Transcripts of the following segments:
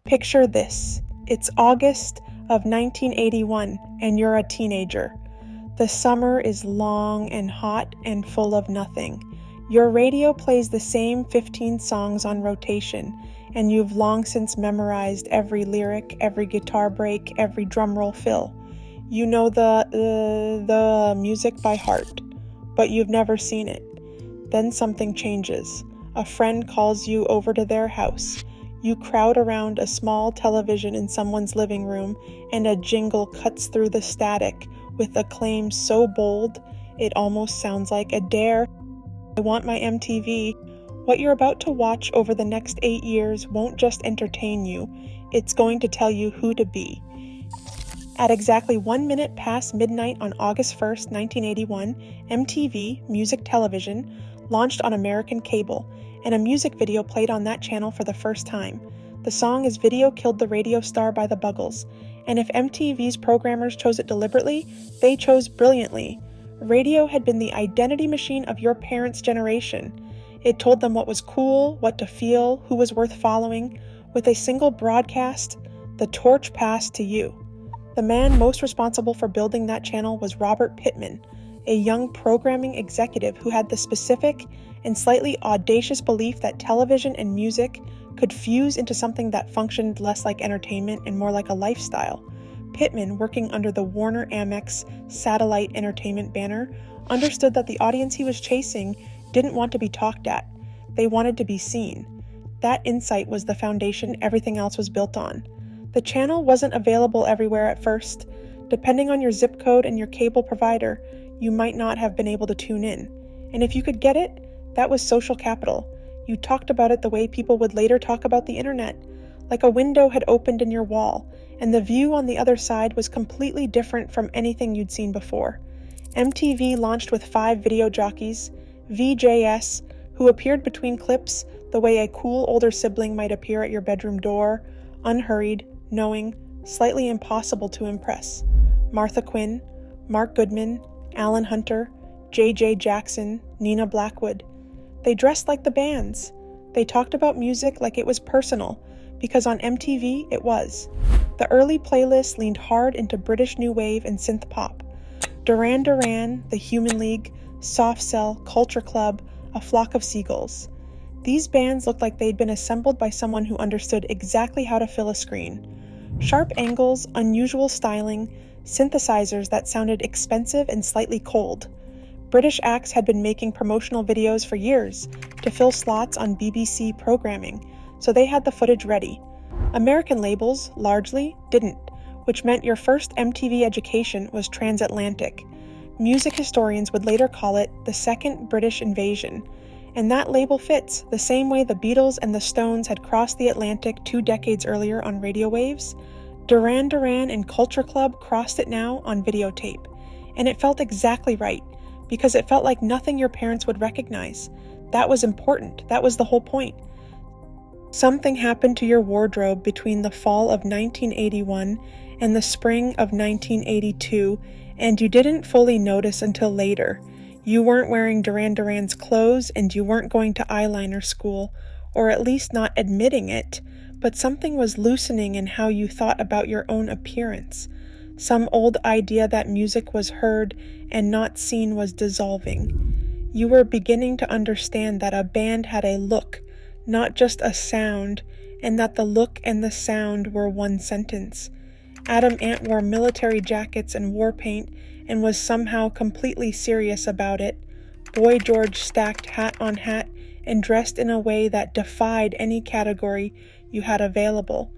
Picture this. It's August of 1981 and you're a teenager. The summer is long and hot and full of nothing. Your radio plays the same 15 songs on rotation, and you've long since memorized every lyric, every guitar break, every drum roll fill. You know the music by heart, but you've never seen it. Then something changes. A friend calls you over to their house. You crowd around a small television in someone's living room, and a jingle cuts through the static with a claim so bold it almost sounds like a dare. I want my MTV. What you're about to watch over the next 8 years won't just entertain you, it's going to tell you who to be. At exactly 1 minute past midnight on August 1st, 1981, MTV, Music Television, launched on American cable, and a music video played on that channel for the first time. The song is Video Killed the Radio Star by the Buggles, and if MTV's programmers chose it deliberately, they chose brilliantly. Radio had been the identity machine of your parents' generation. It told them what was cool, what to feel, who was worth following. With a single broadcast, the torch passed to you. The man most responsible for building that channel was Robert Pittman, a young programming executive who had the specific and slightly audacious belief that television and music could fuse into something that functioned less like entertainment and more like a lifestyle. Pittman, working under the Warner Amex Satellite Entertainment banner, understood that the audience he was chasing didn't want to be talked at. They wanted to be seen. That insight was the foundation everything else was built on. The channel wasn't available everywhere at first. Depending on your zip code and your cable provider, you might not have been able to tune in. And if you could get it, that was social capital. You talked about it the way people would later talk about the internet. Like a window had opened in your wall, and the view on the other side was completely different from anything you'd seen before. MTV launched with 5 video jockeys, VJs, who appeared between clips the way a cool older sibling might appear at your bedroom door, unhurried, knowing, slightly impossible to impress. Martha Quinn, Mark Goodman, Alan Hunter, J.J. Jackson, Nina Blackwood. They dressed like the bands. They talked about music like it was personal, because on MTV it was. The early playlists leaned hard into British new wave and synth pop. Duran Duran, The Human League, Soft Cell, Culture Club, A Flock of Seagulls. These bands looked like they'd been assembled by someone who understood exactly how to fill a screen. Sharp angles, unusual styling, synthesizers that sounded expensive and slightly cold. British acts had been making promotional videos for years to fill slots on BBC programming, so they had the footage ready. American labels, largely, didn't, which meant your first MTV education was transatlantic. Music historians would later call it the second British invasion, and that label fits the same way the Beatles and the Stones had crossed the Atlantic 2 decades earlier on radio waves. Duran Duran and Culture Club crossed it now on videotape, and it felt exactly right, because it felt like nothing your parents would recognize. That was important. That was the whole point. Something happened to your wardrobe between the fall of 1981 and the spring of 1982, and you didn't fully notice until later. You weren't wearing Duran Duran's clothes, and you weren't going to eyeliner school, or at least not admitting it, but something was loosening in how you thought about your own appearance. Some old idea that music was heard and not seen was dissolving. You were beginning to understand that a band had a look, not just a sound, and that the look and the sound were one sentence. Adam Ant wore military jackets and war paint and was somehow completely serious about it. Boy George stacked hat on hat and dressed in a way that defied any category you had available.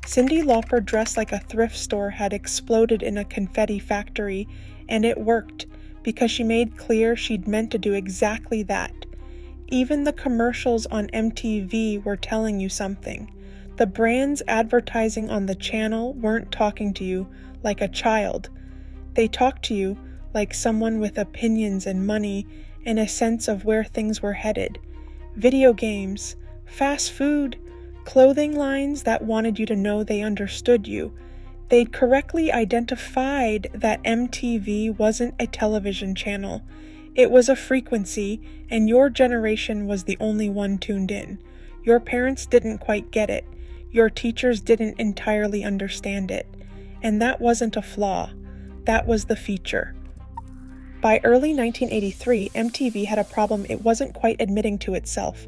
Cyndi Lauper dressed like a thrift store had exploded in a confetti factory, and it worked, because she made clear she'd meant to do exactly that. Even the commercials on MTV were telling you something. The brands advertising on the channel weren't talking to you like a child. They talked to you like someone with opinions and money and a sense of where things were headed. Video games, fast food, clothing lines that wanted you to know they understood you. They'd correctly identified that MTV wasn't a television channel. It was a frequency, and your generation was the only one tuned in. Your parents didn't quite get it. Your teachers didn't entirely understand it. And that wasn't a flaw. That was the feature. By early 1983, MTV had a problem it wasn't quite admitting to itself.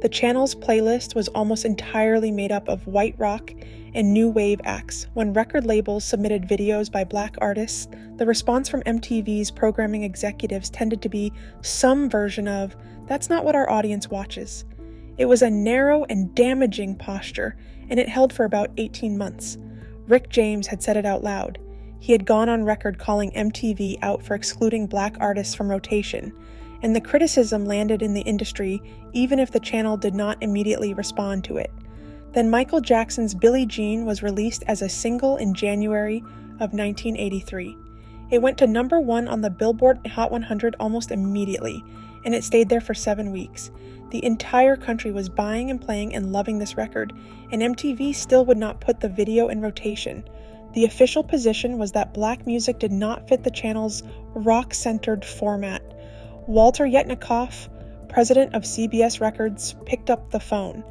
The channel's playlist was almost entirely made up of white rock and new wave acts. When record labels submitted videos by black artists, the response from MTV's programming executives tended to be some version of, "That's not what our audience watches." It was a narrow and damaging posture, and it held for about 18 months. Rick James had said it out loud. He had gone on record calling MTV out for excluding black artists from rotation, and the criticism landed in the industry even if the channel did not immediately respond to it. Then Michael Jackson's Billie Jean was released as a single in January of 1983. It went to number 1 on the Billboard Hot 100 almost immediately, and it stayed there for 7 weeks. The entire country was buying and playing and loving this record, and MTV still would not put the video in rotation. The official position was that black music did not fit the channel's rock-centered format. Walter Yetnikoff, president of CBS Records, picked up the phone.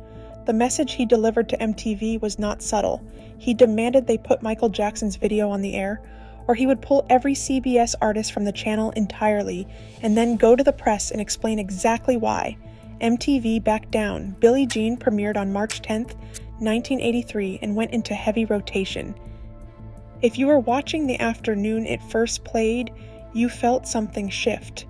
The message he delivered to MTV was not subtle. He demanded they put Michael Jackson's video on the air, or he would pull every CBS artist from the channel entirely, and then go to the press and explain exactly why. MTV backed down. Billie Jean premiered on March 10th, 1983, and went into heavy rotation. If you were watching the afternoon it first played, you felt something shift.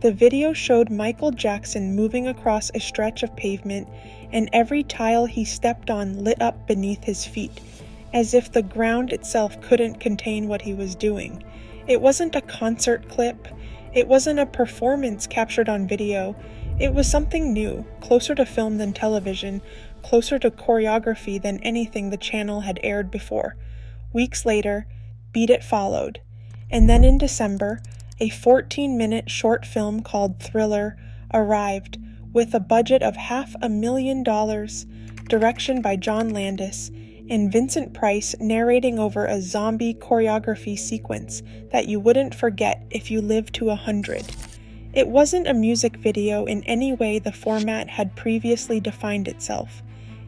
The video showed Michael Jackson moving across a stretch of pavement, and every tile he stepped on lit up beneath his feet, as if the ground itself couldn't contain what he was doing. It wasn't a concert clip. It wasn't a performance captured on video. It was something new, closer to film than television, closer to choreography than anything the channel had aired before. Weeks later, Beat It followed. And then in December, a 14-minute short film called Thriller arrived with a budget of $500,000, direction by John Landis, and Vincent Price narrating over a zombie choreography sequence that you wouldn't forget if you lived to 100. It wasn't a music video in any way the format had previously defined itself.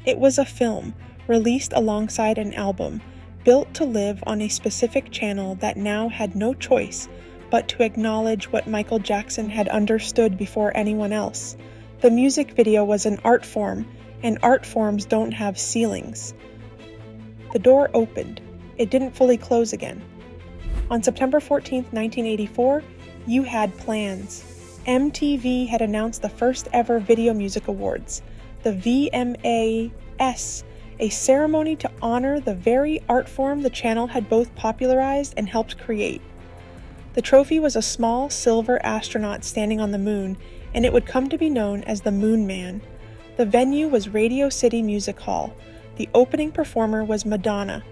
It was a film, released alongside an album, built to live on a specific channel that now had no choice but to acknowledge what Michael Jackson had understood before anyone else. The music video was an art form, and art forms don't have ceilings. The door opened. It didn't fully close again. On September 14th, 1984, you had plans. MTV had announced the first ever Video Music Awards, the VMAs, a ceremony to honor the very art form the channel had both popularized and helped create. The trophy was a small silver astronaut standing on the moon, and it would come to be known as the Moon Man. The venue was Radio City Music Hall. The opening performer was Madonna.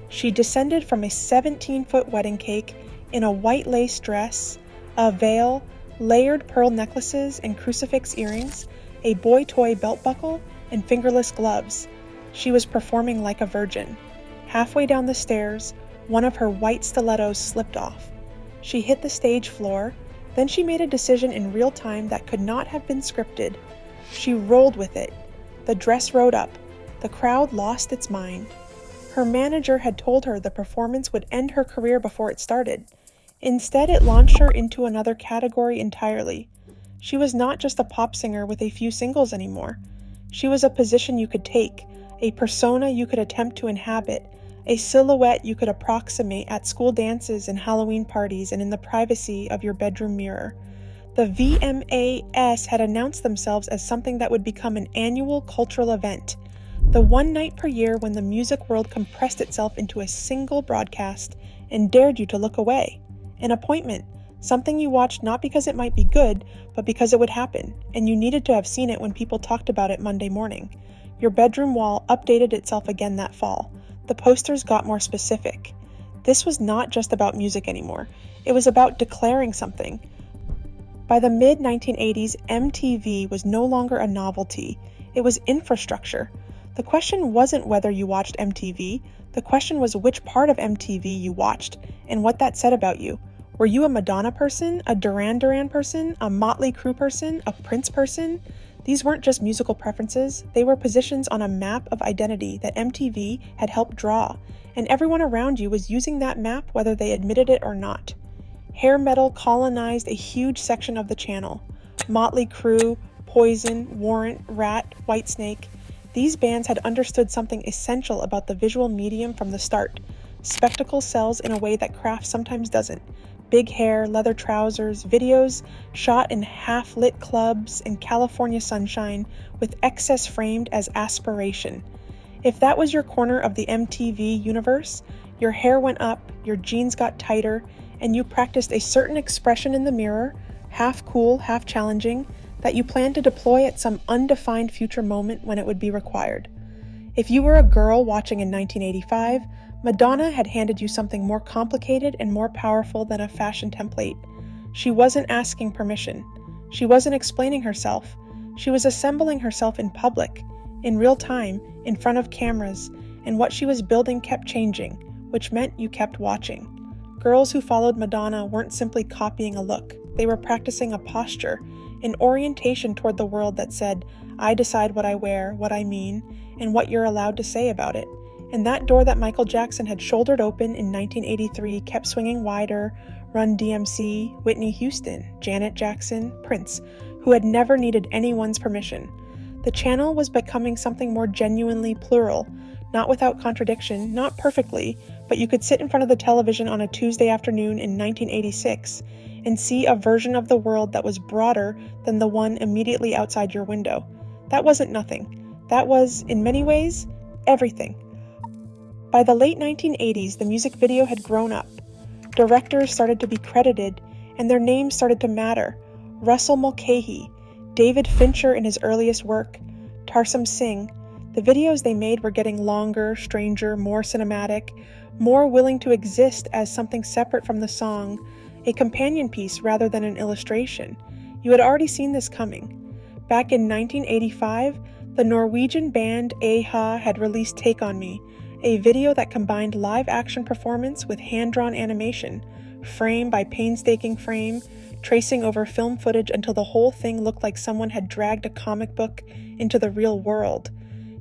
She descended from a 17-foot wedding cake in a white lace dress, a veil, layered pearl necklaces and crucifix earrings, a boy toy belt buckle, and fingerless gloves. She was performing like a virgin. Halfway down the stairs, one of her white stilettos slipped off. She hit the stage floor, then she made a decision in real time that could not have been scripted. She rolled with it. The dress rode up. The crowd lost its mind. Her manager had told her the performance would end her career before it started. Instead, it launched her into another category entirely. She was not just a pop singer with a few singles anymore. She was a position you could take, a persona you could attempt to inhabit, a silhouette you could approximate at school dances and Halloween parties and in the privacy of your bedroom mirror. The VMAs had announced themselves as something that would become an annual cultural event, the one night per year when the music world compressed itself into a single broadcast and dared you to look away. An appointment, something you watched not because it might be good, but because it would happen, and you needed to have seen it when people talked about it Monday morning. Your bedroom wall updated itself again that fall. The posters got more specific. This was not just about music anymore. It was about declaring something. By the mid-1980s, MTV was no longer a novelty. It was infrastructure. The question wasn't whether you watched MTV. The question was which part of MTV you watched and what that said about you. Were you a Madonna person, a Duran Duran person, a Motley Crue person, a Prince person? These weren't just musical preferences, they were positions on a map of identity that MTV had helped draw, and everyone around you was using that map whether they admitted it or not. Hair metal colonized a huge section of the channel. Motley Crue, Poison, Warrant, Rat, Whitesnake. These bands had understood something essential about the visual medium from the start. Spectacle sells in a way that craft sometimes doesn't. Big hair, leather trousers, videos shot in half-lit clubs in California sunshine with excess framed as aspiration. If that was your corner of the MTV universe, your hair went up, your jeans got tighter, and you practiced a certain expression in the mirror, half cool, half challenging, that you planned to deploy at some undefined future moment when it would be required. If you were a girl watching in 1985, Madonna had handed you something more complicated and more powerful than a fashion template. She wasn't asking permission. She wasn't explaining herself. She was assembling herself in public, in real time, in front of cameras, and what she was building kept changing, which meant you kept watching. Girls who followed Madonna weren't simply copying a look. They were practicing a posture, an orientation toward the world that said, I decide what I wear, what I mean, and what you're allowed to say about it. And that door that Michael Jackson had shouldered open in 1983 kept swinging wider. Run DMC, Whitney Houston, Janet Jackson, Prince, who had never needed anyone's permission. The channel was becoming something more genuinely plural, not without contradiction, not perfectly, but you could sit in front of the television on a Tuesday afternoon in 1986 and see a version of the world that was broader than the one immediately outside your window. That wasn't nothing. That was, in many ways, everything. By the late 1980s, the music video had grown up. Directors started to be credited, and their names started to matter. Russell Mulcahy, David Fincher in his earliest work, Tarsum Singh. The videos they made were getting longer, stranger, more cinematic, more willing to exist as something separate from the song, a companion piece rather than an illustration. You had already seen this coming. Back in 1985, the Norwegian band a-ha had released Take On Me, a video that combined live-action performance with hand-drawn animation, frame by painstaking frame, tracing over film footage until the whole thing looked like someone had dragged a comic book into the real world.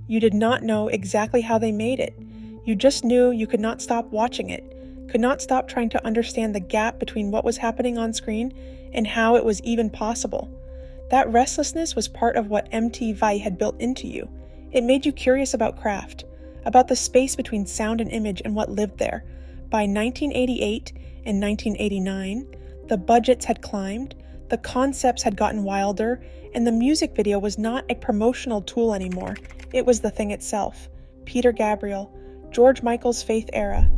You did not know exactly how they made it. You just knew you could not stop watching it, could not stop trying to understand the gap between what was happening on screen and how it was even possible. That restlessness was part of what MTV had built into you. It made you curious about craft, about the space between sound and image and what lived there. By 1988 and 1989, the budgets had climbed, the concepts had gotten wilder, and the music video was not a promotional tool anymore. It was the thing itself. Peter Gabriel, George Michael's Faith era,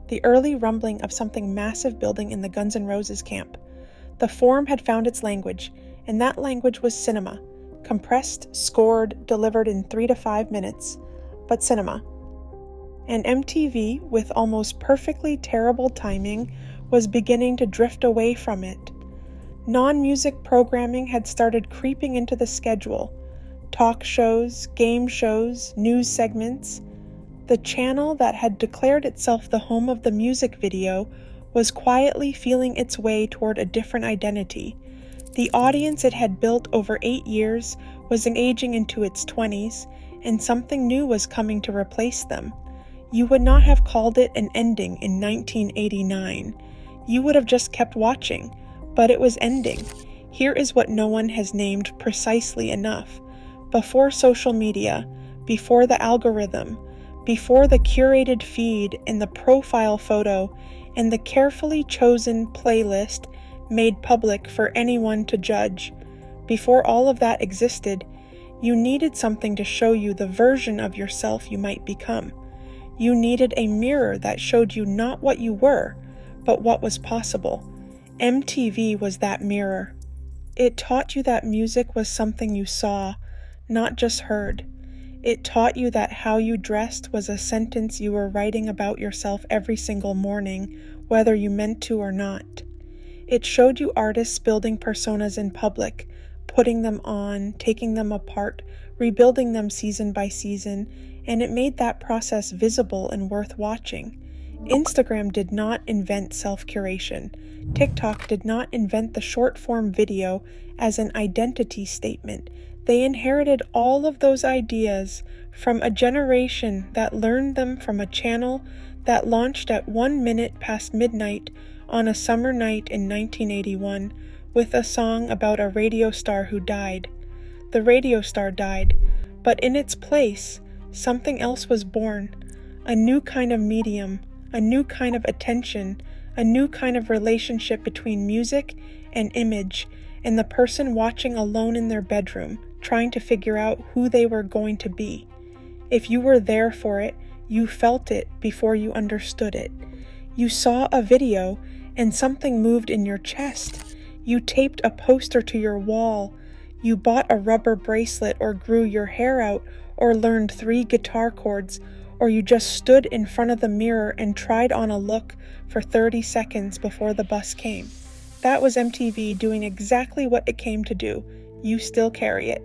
the early rumbling of something massive building in the Guns N' Roses camp. The form had found its language, and that language was cinema. Compressed, scored, delivered in 3 to 5 minutes, but cinema. And MTV, with almost perfectly terrible timing, was beginning to drift away from it. Non-music programming had started creeping into the schedule. Talk shows, game shows, news segments. The channel that had declared itself the home of the music video was quietly feeling its way toward a different identity. The audience it had built over 8 years was aging into its 20s, and something new was coming to replace them. You would not have called it an ending in 1989. You would have just kept watching, but it was ending. Here is what no one has named precisely enough. Before social media, before the algorithm, before the curated feed and the profile photo and the carefully chosen playlist made public for anyone to judge, before all of that existed, you needed something to show you the version of yourself you might become. You needed a mirror that showed you not what you were, but what was possible. MTV was that mirror. It taught you that music was something you saw, not just heard. It taught you that how you dressed was a sentence you were writing about yourself every single morning, whether you meant to or not. It showed you artists building personas in public, putting them on, taking them apart, rebuilding them season by season, and it made that process visible and worth watching. Instagram did not invent self-curation. TikTok did not invent the short-form video as an identity statement. They inherited all of those ideas from a generation that learned them from a channel that launched at 1 minute past midnight on a summer night in 1981 with a song about a radio star who died. The radio star died, but in its place, something else was born. A new kind of medium, a new kind of attention, a new kind of relationship between music and image, and the person watching alone in their bedroom, trying to figure out who they were going to be. If you were there for it, you felt it before you understood it. You saw a video and something moved in your chest. You taped a poster to your wall. You bought a rubber bracelet or grew your hair out or learned 3 guitar chords, or you just stood in front of the mirror and tried on a look for 30 seconds before the bus came. That was MTV doing exactly what it came to do. You still carry it.